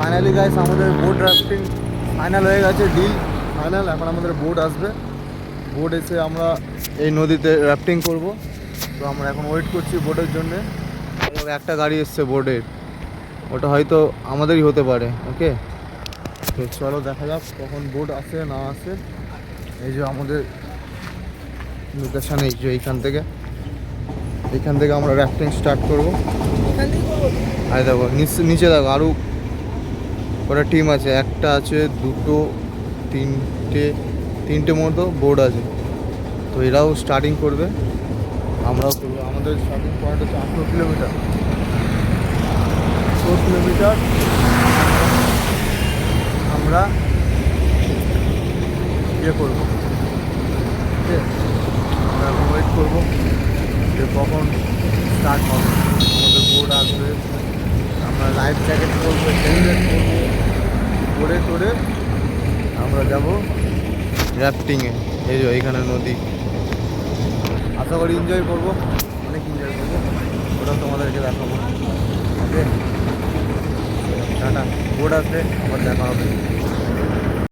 Finally guys আমাদের boat rafting final হয়ে গেছে, ডিল ফাইনাল। এখন আমাদের বোট আসবে, বোট এসে আমরা এই নদীতে রাফটিং করব। তো আমরা এখন ওয়েট করছি বোটের জন্যে। একটা গাড়ি এসছে বোটের, ওটা হয়তো আমাদেরই হতে পারে। ওকে, তো চলো দেখা যাক কখন বোট আসে না আসে। এই যে আমাদের লোকেশান, এই যে এইখান থেকে আমরা রাফটিং স্টার্ট করবো। আর দেখো নিচে দেখো আরও কটা টিম আছে, একটা আছে, দুটো, তিনটে মতো বোর্ড আছে। তো এরাও স্টার্টিং করবে, আমরাও করবো। আমাদের স্টার্টিং পয়েন্ট হচ্ছে 8 কিলোমিটার। আমরা ইয়ে করবো, ঠিক আছে? আমরা এখন ওয়েট করবো যে কখন স্টার্ট হবে, আমাদের বোর্ড আসবে। আমরা লাইফ জ্যাকেট করবো, হেলমেট করবো, করে আমরা যাব রাফটিংয়ে। এই যে এইখানে নদী, আশা করি এনজয় করবো, অনেক এনজয় করবো। ওটা তোমাদেরকে দেখাবো। ওকে, টাটা। বোর্ড আসবে, আবার দেখা হবে।